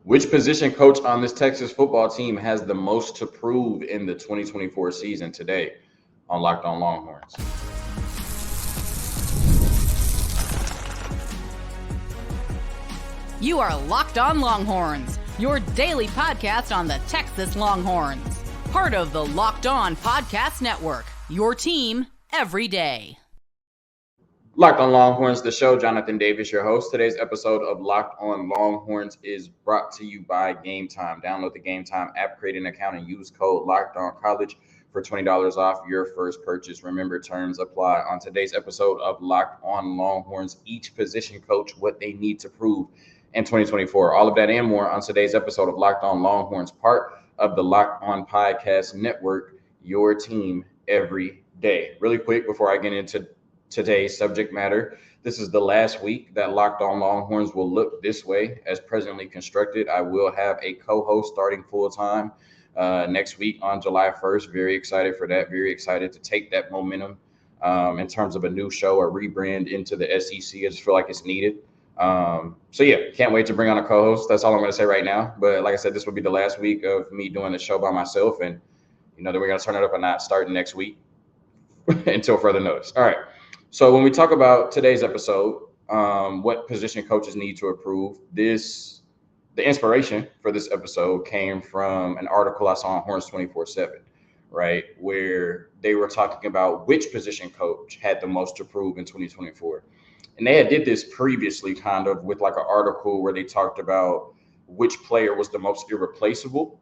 Which position coach on this Texas football team has the most to prove in the 2024 season? Today on Locked On Longhorns. You are Locked On Longhorns, your daily podcast on the Texas Longhorns. Part of the Locked On Podcast Network, your team every day. Locked On Longhorns, the show. Jonathan Davis, your host. Today's episode of Locked On Longhorns is brought to you by Gametime. Download the Gametime app, create an account, and use code LOCKEDONCollege for $20 off your first purchase. Remember, terms apply. On today's episode of Locked On Longhorns, each position coach what they need to prove in 2024. All of that and more on today's episode of Locked On Longhorns, part of the Locked On Podcast Network, your team every day. Really quick before I get into today's subject matter, this is the last week that Locked On Longhorns will look this way as presently constructed. I will have a co-host starting full-time next week on July 1st. Very excited for that. Very excited to take that momentum in terms of a new show, a rebrand into the SEC. I just feel like it's needed. Can't wait to bring on a co-host. That's all I'm going to say right now. But like I said, this will be the last week of me doing the show by myself. And, then we're going to turn it up a notch starting next week until further notice. All right. So when we talk about today's episode, what position coaches need to improve, the inspiration for this episode came from an article I saw on Horns 24/7, right, where they were talking about which position coach had the most to prove in 2024. And they had did this previously kind of with like an article where they talked about which player was the most irreplaceable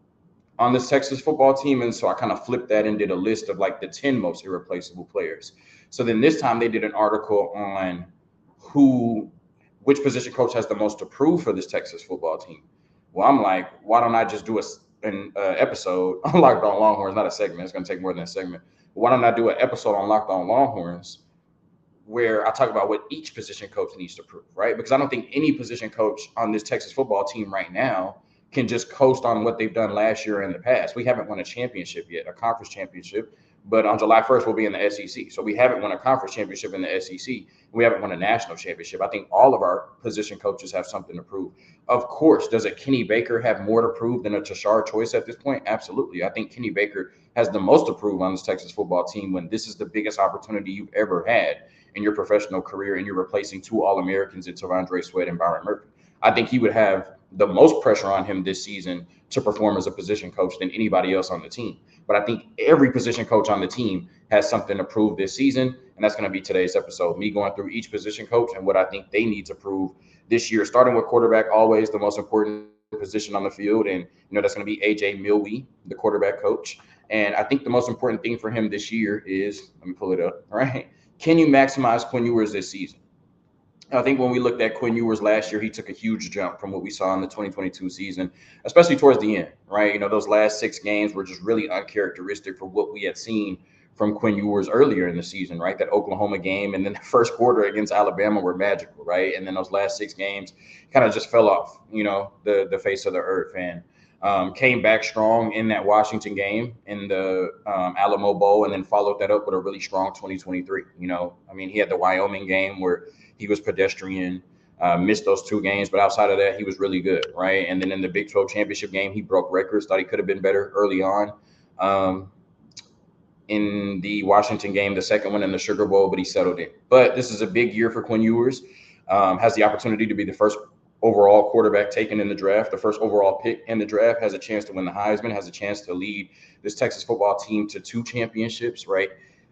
on this Texas football team. And so I kind of flipped that and did a list of like the 10 most irreplaceable players. So then this time they did an article on which position coach has the most to prove for this Texas football team. Well, I'm like, why don't I just do an episode on Locked On Longhorns, not a segment. It's going to take more than a segment. But why don't I do an episode on Locked On Longhorns where I talk about what each position coach needs to prove, right? Because I don't think any position coach on this Texas football team right now can just coast on what they've done last year in the past. We haven't won a championship yet, a conference championship. But on July 1st, we'll be in the SEC. So we haven't won a conference championship in the SEC. We haven't won a national championship. I think all of our position coaches have something to prove. Of course, does a Kenny Baker have more to prove than a Tashard Choice at this point? Absolutely. I think Kenny Baker has the most to prove on this Texas football team when this is the biggest opportunity you've ever had in your professional career, and you're replacing two All-Americans in Tavondre Sweat and Byron Murphy. I think he would have the most pressure on him this season to perform as a position coach than anybody else on the team. But I think every position coach on the team has something to prove this season, and that's going to be today's episode. Me going through each position coach and what I think they need to prove this year, starting with quarterback, always the most important position on the field. And, that's going to be A.J. Milwee, the quarterback coach. And I think the most important thing for him this year is, let me pull it up, all right? Can you maximize Quinn Ewers this season? I think when we looked at Quinn Ewers last year, he took a huge jump from what we saw in the 2022 season, especially towards the end, right? Those last 6 games were just really uncharacteristic for what we had seen from Quinn Ewers earlier in the season, right? That Oklahoma game and then the first quarter against Alabama were magical, right? And then those last 6 games kind of just fell off, the face of the earth, and came back strong in that Washington game in the Alamo Bowl, and then followed that up with a really strong 2023. He had the Wyoming game where he was pedestrian, missed those 2 games, but outside of that, he was really good, right? And then in the Big 12 championship game, he broke records, thought he could have been better early on. In the Washington game, the second one in the Sugar Bowl, but he settled in. But this is a big year for Quinn Ewers. Has the opportunity to be the first overall quarterback taken in the draft, the first overall pick in the draft, has a chance to win the Heisman, has a chance to lead this Texas football team to 2 championships, right?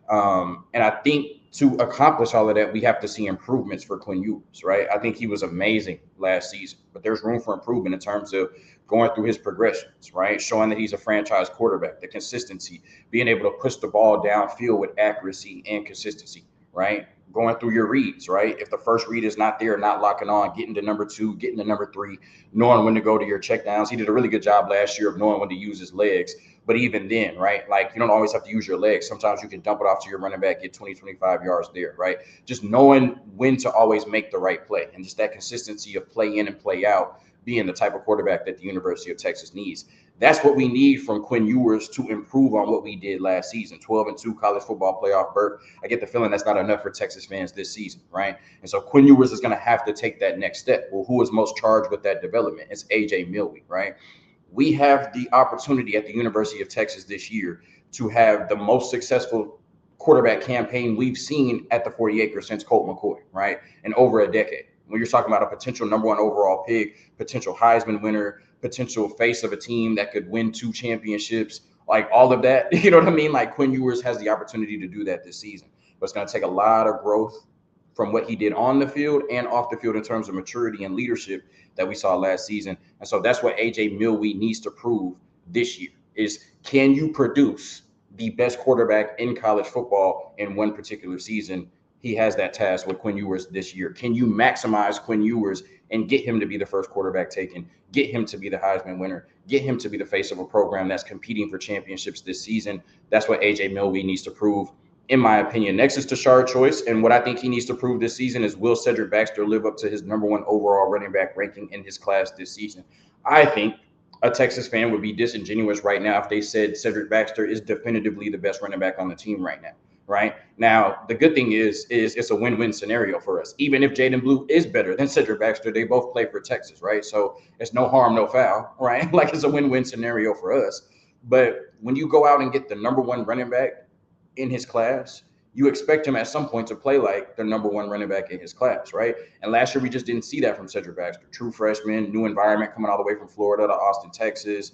And I think to accomplish all of that, we have to see improvements for Quinn Ewers, right? I think he was amazing last season, but there's room for improvement in terms of going through his progressions, right? Showing that he's a franchise quarterback, the consistency, being able to push the ball downfield with accuracy and consistency, right? Going through your reads, right? If the first read is not there, not locking on, getting to number 2, getting to number 3, knowing when to go to your checkdowns. He did a really good job last year of knowing when to use his legs. But even then, right, like you don't always have to use your legs. Sometimes you can dump it off to your running back, get 20, 25 yards there, right? Just knowing when to always make the right play, and just that consistency of play in and play out being the type of quarterback that the University of Texas needs. That's what we need from Quinn Ewers to improve on what we did last season. 12-2 college football playoff berth. I get the feeling that's not enough for Texas fans this season, right? And so Quinn Ewers is going to have to take that next step. Well, who is most charged with that development? It's AJ Milwee, right? We have the opportunity at the University of Texas this year to have the most successful quarterback campaign we've seen at the 40 acres since Colt McCoy, right? In over a decade. When you're talking about a potential number one overall pick, potential Heisman winner, potential face of a team that could win 2 championships, like all of that, you know what I mean? Like Quinn Ewers has the opportunity to do that this season. But it's going to take a lot of growth from what he did on the field and off the field in terms of maturity and leadership that we saw last season. And so that's what AJ Milwee needs to prove this year is, can you produce the best quarterback in college football in one particular season? He has that task with Quinn Ewers this year. Can you maximize Quinn Ewers and get him to be the first quarterback taken, get him to be the Heisman winner, get him to be the face of a program that's competing for championships this season? That's what AJ Milwee needs to prove, in my opinion. Next is Tashard Choice, and what I think he needs to prove this season is, will Cedric Baxter live up to his number one overall running back ranking in his class this season? I think a Texas fan would be disingenuous right now if they said Cedric Baxter is definitively the best running back on the team right now. Right now, the good thing is it's a win-win scenario for us. Even if Jaden Blue is better than Cedric Baxter, they both play for Texas, right? So it's no harm, no foul, right? Like, it's a win-win scenario for us. But when you go out and get the number one running back in his class, you expect him at some point to play like the number one running back in his class, right? And last year we just didn't see that from Cedric Baxter. True freshman, new environment, coming all the way from Florida to Austin, Texas.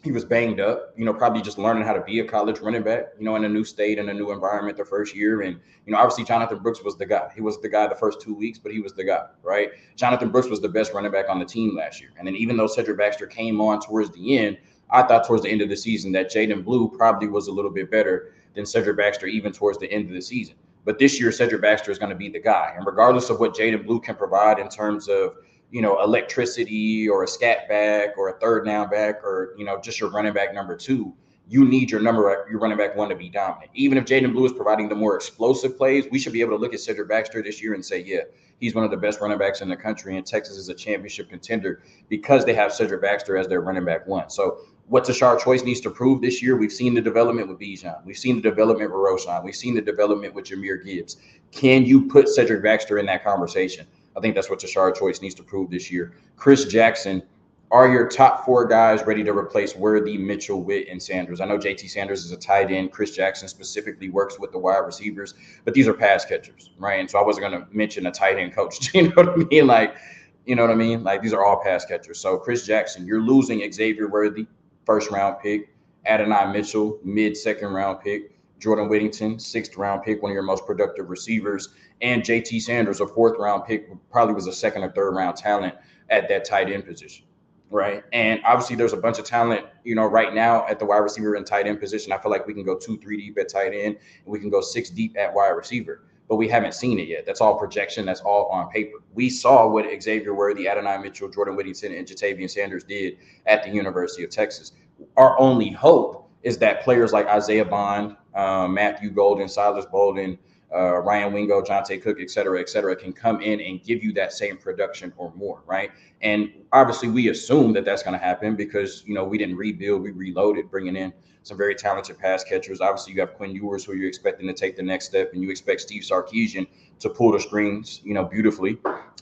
He was banged up, probably just learning how to be a college running back, in a new state and a new environment the first year. And, obviously Jonathan Brooks was the guy. He was the guy the first 2 weeks, but he was the guy, right? Jonathan Brooks was the best running back on the team last year. And then even though Cedric Baxter came on towards the end, I thought towards the end of the season that Jaden Blue probably was a little bit better than Cedric Baxter even towards the end of the season. But this year, Cedric Baxter is going to be the guy. And regardless of what Jaden Blue can provide in terms of, electricity or a scat back or a third down back or, just your running back number 2, you need your running back 1 to be dominant. Even if Jaden Blue is providing the more explosive plays, we should be able to look at Cedric Baxter this year and say, yeah, he's one of the best running backs in the country, and Texas is a championship contender because they have Cedric Baxter as their running back 1. So what Tashard Choice needs to prove this year, we've seen the development with Bijan. We've seen the development with Roschon. We've seen the development with Jahmyr Gibbs. Can you put Cedric Baxter in that conversation? I think that's what Tashard Choice needs to prove this year. Chris Jackson, are your top 4 guys ready to replace Worthy, Mitchell, Witt, and Sanders? I know JT Sanders is a tight end. Chris Jackson specifically works with the wide receivers, but these are pass catchers, right? And so I wasn't going to mention a tight end coach. You know what I mean? Like, these are all pass catchers. So Chris Jackson, you're losing Xavier Worthy, first-round pick, Adonai Mitchell, mid-second-round pick, Jordan Whittington, 6th-round pick, one of your most productive receivers, and JT Sanders, a 4th-round pick, probably was a 2nd or 3rd-round talent at that tight end position, right? And obviously there's a bunch of talent, right now at the wide receiver and tight end position. I feel like we can go 2-3 deep at tight end, and we can go 6 deep at wide receiver, but we haven't seen it yet. That's all projection. That's all on paper. We saw what Xavier Worthy, Adonai Mitchell, Jordan Whittington, and Jatavian Sanders did at the University of Texas. Our only hope is that players like Isaiah Bond, Matthew Golden, Silas Bolden, Ryan Wingo, Jonte Cook, et cetera, can come in and give you that same production or more, right? And obviously we assume that that's going to happen because, we didn't rebuild, we reloaded, bringing in some very talented pass catchers. Obviously you have Quinn Ewers, who you're expecting to take the next step, and you expect Steve Sarkisian to pull the strings, beautifully,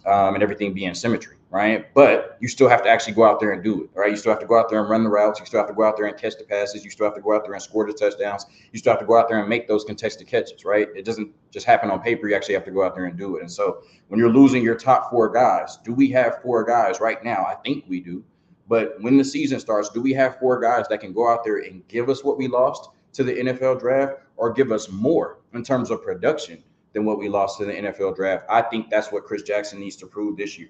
and everything be in symmetry, right? But you still have to actually go out there and do it, right? You still have to go out there and run the routes. You still have to go out there and catch the passes. You still have to go out there and score the touchdowns. You still have to go out there and make those contested catches, right? It doesn't just happen on paper. You actually have to go out there and do it. And so when you're losing your top 4 guys, do we have 4 guys right now? I think we do. But when the season starts, do we have 4 guys that can go out there and give us what we lost to the NFL draft, or give us more in terms of production than what we lost to the NFL draft? I think that's what Chris Jackson needs to prove this year.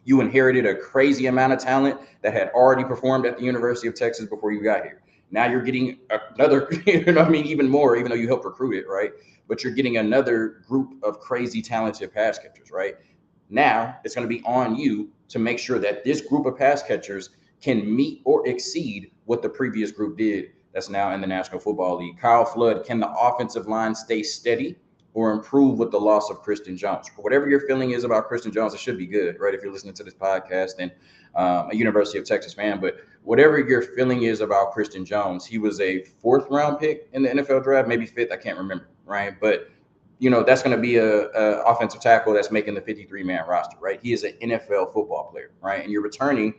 You inherited a crazy amount of talent that had already performed at the University of Texas before you got here. Now you're getting another, even more, even though you helped recruit it, right? But you're getting another group of crazy talented pass catchers, right? Now it's going to be on you to make sure that this group of pass catchers can meet or exceed what the previous group did that's now in the National Football League. Kyle Flood, can the offensive line stay steady, or improve with the loss of Christian Jones. Whatever your feeling is about Christian Jones, it should be good, right? If you're listening to this podcast and a University of Texas fan, but whatever your feeling is about Christian Jones, he was a 4th-round pick in the NFL draft, maybe 5th, I can't remember, right? But that's going to be a offensive tackle that's making the 53-man roster, right? He is an NFL football player, right? And you're returning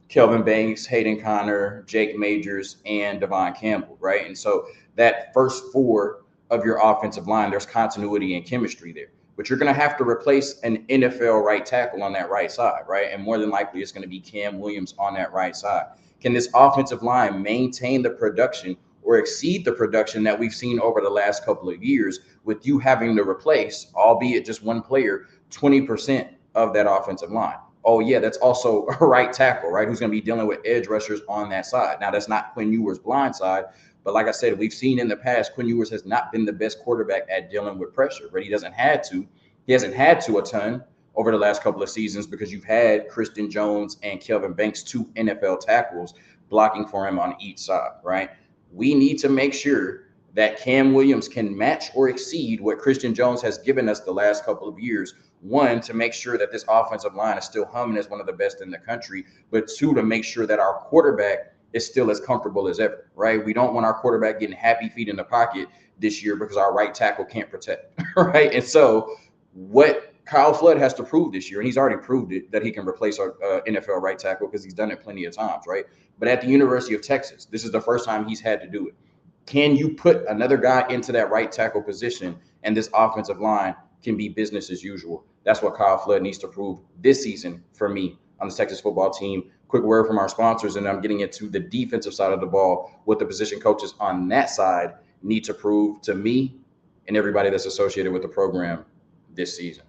Kelvin Banks, Hayden Connor, Jake Majors, and Devon Campbell, right? And so that first 4 of your offensive line, there's continuity and chemistry there. But you're going to have to replace an NFL right tackle on that right side, right? And more than likely, it's going to be Cam Williams on that right side. Can this offensive line maintain the production or exceed the production that we've seen over the last couple of years with you having to replace, albeit just one player, 20% of that offensive line? Oh, yeah, that's also a right tackle, right, who's going to be dealing with edge rushers on that side. Now, that's not Quinn Ewers' blind side, but like I said, we've seen in the past, Quinn Ewers has not been the best quarterback at dealing with pressure, right? He hasn't had to a ton over the last couple of seasons because you've had Christian Jones and Kelvin Banks, 2 NFL tackles, blocking for him on each side, right? We need to make sure that Cam Williams can match or exceed what Christian Jones has given us the last couple of years. 1, to make sure that this offensive line is still humming as one of the best in the country, but 2, to make sure that our quarterback is still as comfortable as ever, right? We don't want our quarterback getting happy feet in the pocket this year because our right tackle can't protect, right? And so what Kyle Flood has to prove this year, and he's already proved it, that he can replace our NFL right tackle because he's done it plenty of times, right? But at the University of Texas, this is the first time he's had to do it. Can you put another guy into that right tackle position and this offensive line can be business as usual? That's what Kyle Flood needs to prove this season for me on the Texas football team. Quick word from our sponsors, and I'm getting into the defensive side of the ball, what the position coaches on that side need to prove to me and everybody that's associated with the program this season.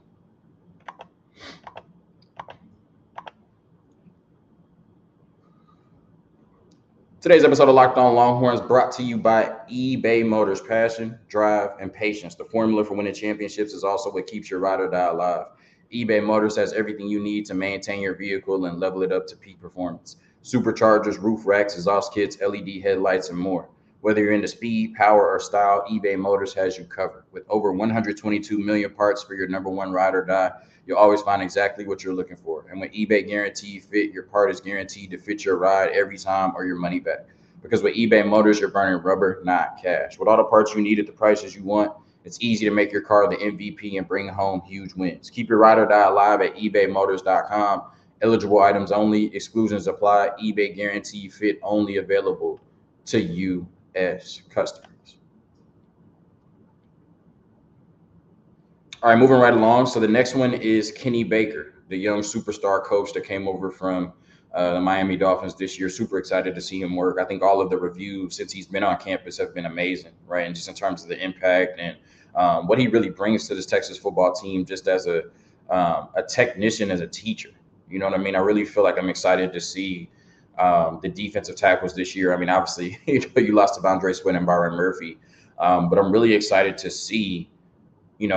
Today's episode of Locked On Longhorns brought to you by eBay Motors. Passion, drive, and patience. The formula for winning championships is also what keeps your ride or die alive. eBay Motors has everything you need to maintain your vehicle and level it up to peak performance. Superchargers, roof racks, exhaust kits, LED headlights, and more. Whether you're into speed, power, or style, eBay Motors has you covered. With over 122 million parts for your number one ride or die, you'll always find exactly what you're looking for. And with eBay Guaranteed Fit, your part is guaranteed to fit your ride every time or your money back. Because with eBay Motors, you're burning rubber, not cash. With all the parts you need at the prices you want, it's easy to make your car the MVP and bring home huge wins. Keep your ride or die alive at ebaymotors.com. Eligible items only. Exclusions apply. eBay Guaranteed Fit only available to U.S. customers. All right, moving right along. So the next one is Kenny Baker, the young superstar coach that came over from the Miami Dolphins this year. Super excited to see him work. I think all of the reviews since he's been on campus have been amazing, right? And just in terms of the impact and what he really brings to this Texas football team just as a technician, as a teacher. You know what I mean? I really feel like I'm excited to see the defensive tackles this year. I mean, obviously, you lost to Devondre Sweat and Byron Murphy, but I'm really excited to see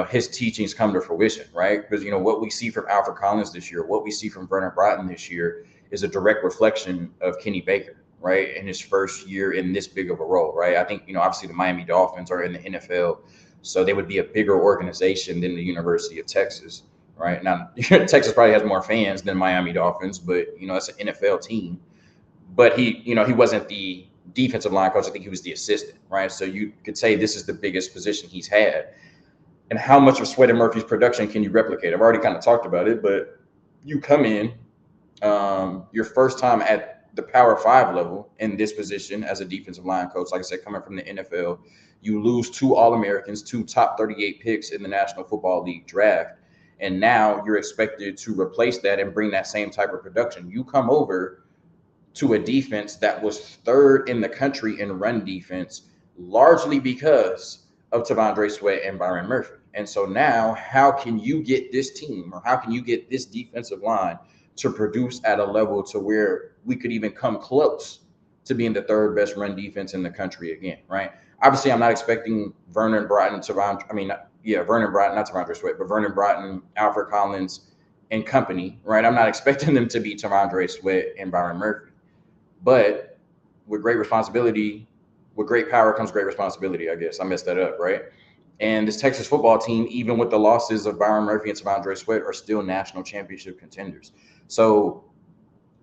his teachings come to fruition, right? Because, what we see from Alfred Collins this year, what we see from Vernon Broughton this year is a direct reflection of Kenny Baker, right? In his first year in this big of a role, right? I think, obviously the Miami Dolphins are in the NFL, so they would be a bigger organization than the University of Texas, right? Now, Texas probably has more fans than Miami Dolphins, but, it's an NFL team. But he wasn't the defensive line coach. I think he was the assistant, right? So you could say this is the biggest position he's had. And how much of Sweat and Murphy's production can you replicate? I've already kind of talked about it, but you come in your first time at the Power 5 level in this position as a defensive line coach, like I said, coming from the NFL, you lose 2 All-Americans, 2 top 38 picks in the National Football League draft, and now you're expected to replace that and bring that same type of production. You come over to a defense that was 3rd in the country in run defense, largely because of Devondre Sweat and Byron Murphy. And so now how can you get this team, or how can you get this defensive line to produce at a level to where we could even come close to being the 3rd best run defense in the country again, right? Obviously, I'm not expecting Vernon Broughton, not Devondre Sweat, but Vernon Broughton, Alfred Collins, and company, right? I'm not expecting them to be Devondre Sweat and Byron Murphy. But with great responsibility, with great power comes great responsibility, I guess. I messed that up, right? And this Texas football team, even with the losses of Byron Murphy and T'Vondre Sweat, are still national championship contenders. So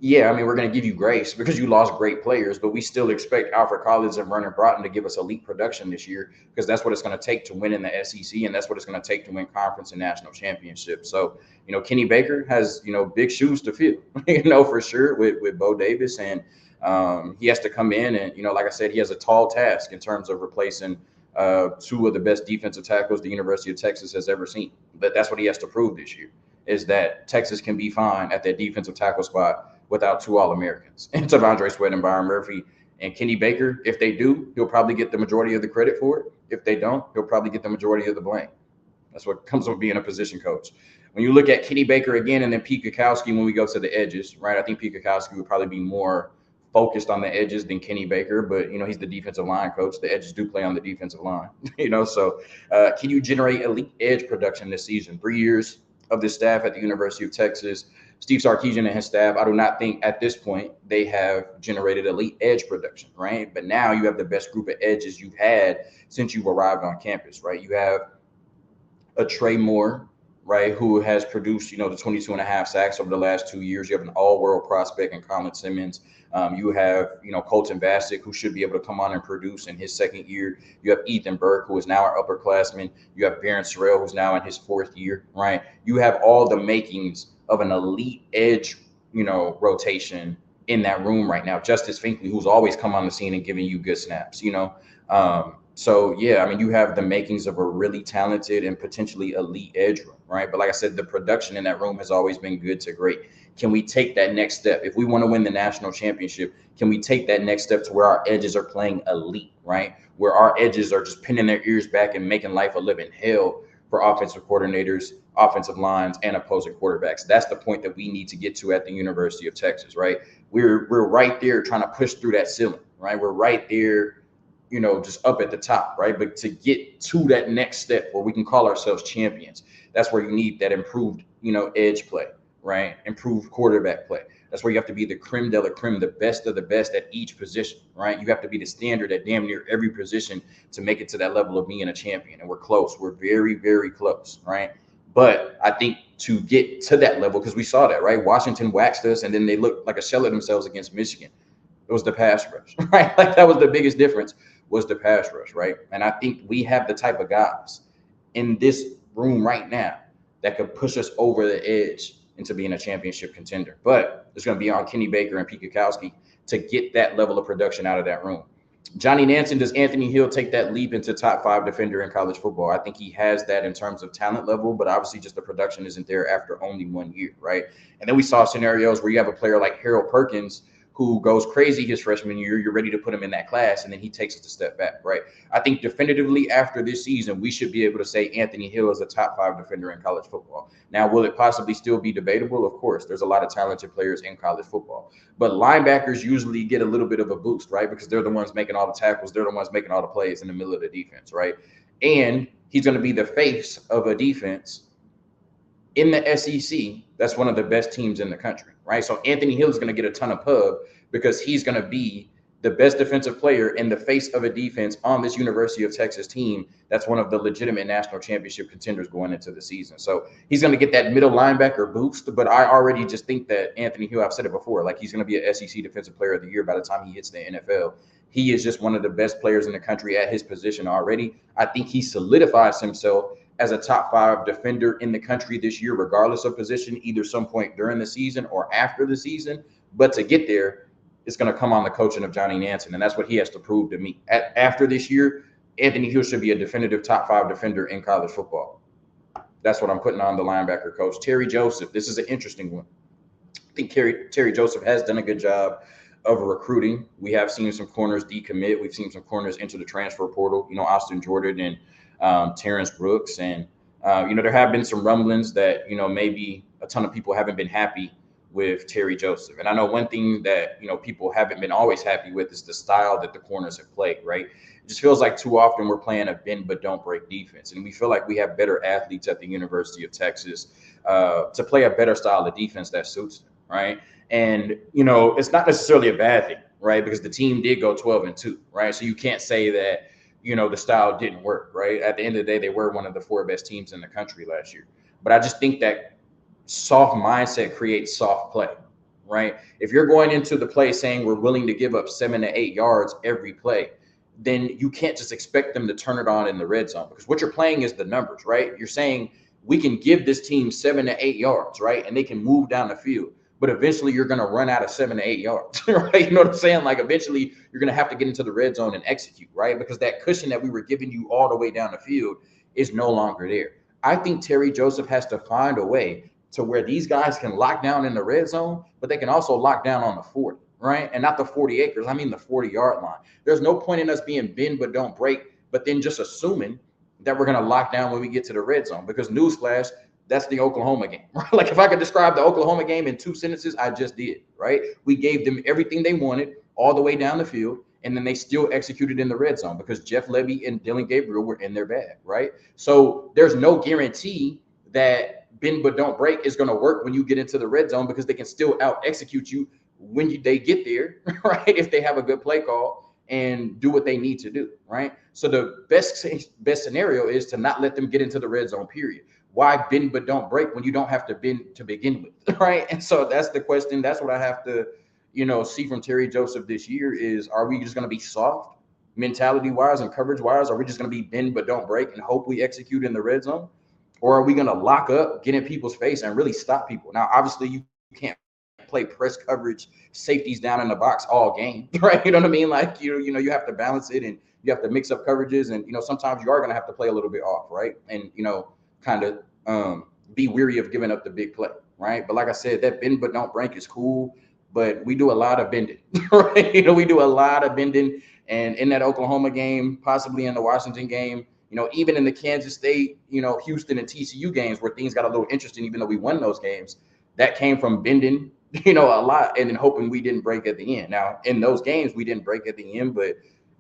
yeah, I mean, we're going to give you grace because you lost great players, but we still expect Alfred Collins and Vernon Broughton to give us elite production this year because that's what it's going to take to win in the SEC, and that's what it's going to take to win conference and national championships. So, Kenny Baker has, big shoes to fill, for sure with Bo Davis, and he has to come in and, like I said, he has a tall task in terms of replacing two of the best defensive tackles the University of Texas has ever seen. But that's what he has to prove this year, is that Texas can be fine at that defensive tackle spot without two All-Americans, and T'Vondre Sweat and Byron Murphy. And Kenny Baker, if they do, he'll probably get the majority of the credit for it. If they don't, he'll probably get the majority of the blame. That's what comes with being a position coach. When you look at Kenny Baker again and then Pete Kwiatkowski when we go to the edges, right? I think Pete Kwiatkowski would probably be more focused on the edges than Kenny Baker, but, he's the defensive line coach. The edges do play on the defensive line, So can you generate elite edge production this season? 3 years of this staff at the University of Texas, Steve Sarkisian and his staff, I do not think at this point they have generated elite edge production, right? But now you have the best group of edges you've had since you've arrived on campus, right? You have a Trey Moore, right, who has produced, the 22 and a half sacks over the last 2 years. You have an all-world prospect in Colin Simmons. You have, Colton Bassett, who should be able to come on and produce in his second year. You have Ethan Burke, who is now an upperclassman. You have Barron Sorrell, who's now in his fourth year, right? You have all the makings of an elite edge, rotation in that room right now. Justice Finkley, who's always come on the scene and giving you good snaps, So, yeah, I mean, you have the makings of a really talented and potentially elite edge room, right? But like I said, the production in that room has always been good to great. Can we take that next step? If we want to win the national championship, can we take that next step to where our edges are playing elite, right? Where our edges are just pinning their ears back and making life a living hell for offensive coordinators, offensive lines, and opposing quarterbacks. That's the point that we need to get to at the University of Texas, right? We're right there trying to push through that ceiling, right? We're right there, just up at the top, right? But to get to that next step where we can call ourselves champions, that's where you need that improved, edge play, right? Improved quarterback play. That's where you have to be the creme de la creme, the best of the best at each position, right? You have to be the standard at damn near every position to make it to that level of being a champion. And we're close. We're very, very close, right? But I think to get to that level, because we saw that, right? Washington waxed us, and then they looked like a shell of themselves against Michigan. It was the pass rush, right? Like that was the biggest difference, was the pass rush, right? And I think we have the type of guys in this room right now that could push us over the edge into being a championship contender. But it's going to be on Kenny Baker and Pete Kwiatkowski to get that level of production out of that room. Johnny Nansen, does Anthony Hill take that leap into top 5 defender in college football? I think he has that in terms of talent level, but obviously just the production isn't there after only 1 year, right? And then we saw scenarios where you have a player like Harold Perkins who goes crazy his freshman year. You're ready to put him in that class, and then he takes it a step back, right? I think definitively after this season, we should be able to say Anthony Hill is a top 5 defender in college football. Now, will it possibly still be debatable? Of course, there's a lot of talented players in college football, but linebackers usually get a little bit of a boost, right? Because they're the ones making all the tackles. They're the ones making all the plays in the middle of the defense, right? And he's going to be the face of a defense in the SEC. That's one of the best teams in the country, right? So Anthony Hill is going to get a ton of pub because he's going to be the best defensive player in the face of a defense on this University of Texas team that's one of the legitimate national championship contenders going into the season. So he's going to get that middle linebacker boost, but I already just think that Anthony Hill, I've said it before, like he's going to be an SEC Defensive Player of the Year by the time he hits the NFL. He is just one of the best players in the country at his position already. I think he solidifies himself as a top 5 defender in the country this year, regardless of position, either some point during the season or after the season. But to get there, it's going to come on the coaching of Johnny Nansen, and that's what he has to prove to me. After this year, Anthony Hill should be a definitive top 5 defender in college football. That's what I'm putting on the linebacker coach. Terry Joseph, this is an interesting one. I think Terry Joseph has done a good job of recruiting. We have seen some corners decommit. We've seen some corners enter the transfer portal, Austin Jordan and Terrence Brooks. And, there have been some rumblings that, maybe a ton of people haven't been happy with Terry Joseph. And I know one thing that, people haven't been always happy with is the style that the corners have played, right? It just feels like too often we're playing a bend but don't break defense. And we feel like we have better athletes at the University of Texas to play a better style of defense that suits them, right? And, it's not necessarily a bad thing, right? Because the team did go 12-2, right? So you can't say that, the style didn't work, right? At the end of the day, they were one of the 4 best teams in the country last year. But I just think that soft mindset creates soft play, right? If you're going into the play saying we're willing to give up 7 to 8 yards every play, then you can't just expect them to turn it on in the red zone, because what you're playing is the numbers, right? You're saying we can give this team 7 to 8 yards, right? And they can move down the field. But eventually you're going to run out of 7 to 8 yards, right? You know what I'm saying? Like eventually you're going to have to get into the red zone and execute, right? Because that cushion that we were giving you all the way down the field is no longer there. I think Terry Joseph has to find a way to where these guys can lock down in the red zone, but they can also lock down on the 40, right? And not the 40 acres. I mean the 40-yard line. There's no point in us being bend but don't break, but then just assuming that we're going to lock down when we get to the red zone. Because newsflash, that's the Oklahoma game, right? Like if I could describe the Oklahoma game in 2 sentences, I just did, right? We gave them everything they wanted all the way down the field, and then they still executed in the red zone because Jeff Lebby and Dylan Gabriel were in their bag, right? So there's no guarantee that bend but don't break is going to work when you get into the red zone, because they can still out execute you when they get there, right? If they have a good play call and do what they need to do, right? So the best scenario is to not let them get into the red zone, period. Why bend but don't break when you don't have to bend to begin with, right? And so that's the question. That's what I have to, see from Terry Joseph this year is, are we just going to be soft mentality-wise and coverage-wise? Are we just going to be bend but don't break and hope we execute in the red zone? Or are we going to lock up, get in people's face, and really stop people? Now, obviously, you can't play press coverage, safeties down in the box all game, right? You know what I mean? Like, you have to balance it, and you have to mix up coverages, and, sometimes you are going to have to play a little bit off, right? And, kind of be weary of giving up the big play, right? But like I said, that bend but don't break is cool, but we do a lot of bending, right? We do a lot of bending, and in that Oklahoma game, possibly in the Washington game, even in the Kansas State, Houston and TCU games where things got a little interesting, even though we won those games, that came from bending, a lot, and then hoping we didn't break at the end. Now, in those games, we didn't break at the end, but,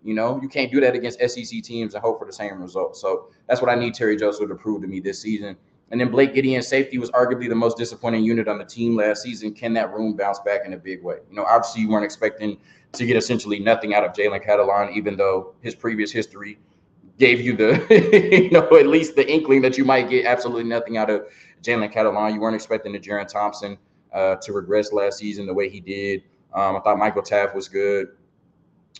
you can't do that against SEC teams and hope for the same result. So that's what I need Terry Joseph to prove to me this season. And then Blake Gideon, safety, was arguably the most disappointing unit on the team last season. Can that room bounce back in a big way? Obviously you weren't expecting to get essentially nothing out of Jalen Catalon, even though his previous history gave you the, at least the inkling that you might get absolutely nothing out of Jalen Catalon. You weren't expecting the Jaron Thompson to regress last season the way he did. I thought Michael Taft was good.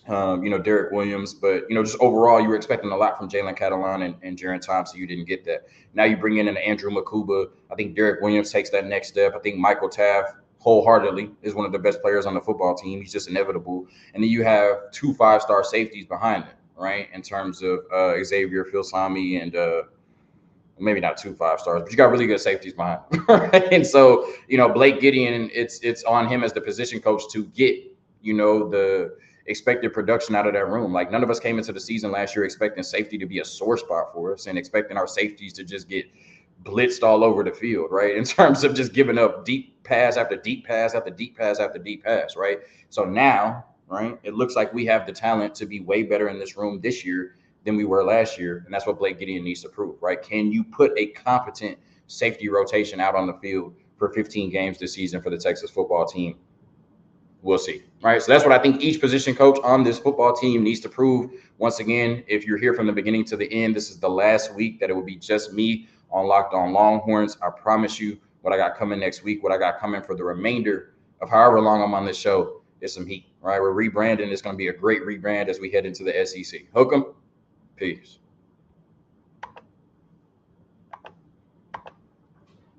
Derek Williams, but, just overall, you were expecting a lot from Jalen Catalon and Jaron Thompson. You didn't get that. Now you bring in an Andrew Makuba. I think Derek Williams takes that next step. I think Michael Taft wholeheartedly is one of the best players on the football team. He's just inevitable. And then you have 2 5-star safeties behind him, right? In terms of Xavier Filsami and maybe not 2 5-stars, but you got really good safeties behind him, right? And so, Blake Gideon, it's on him as the position coach to get, the expected production out of that room. Like, none of us came into the season last year expecting safety to be a sore spot for us and expecting our safeties to just get blitzed all over the field, right? In terms of just giving up deep pass after deep pass after deep pass after deep pass, right? So now, right, it looks like we have the talent to be way better in this room this year than we were last year, and that's what Blake Gideon needs to prove, right? Can you put a competent safety rotation out on the field for 15 games this season for the Texas football team? We'll see, right? So that's what I think each position coach on this football team needs to prove. Once again, if you're here from the beginning to the end, this is the last week that it will be just me on Locked On Longhorns. I promise you what I got coming next week, what I got coming for the remainder of however long I'm on this show is some heat, right? We're rebranding. It's going to be a great rebrand as we head into the SEC. Hook 'em. Peace.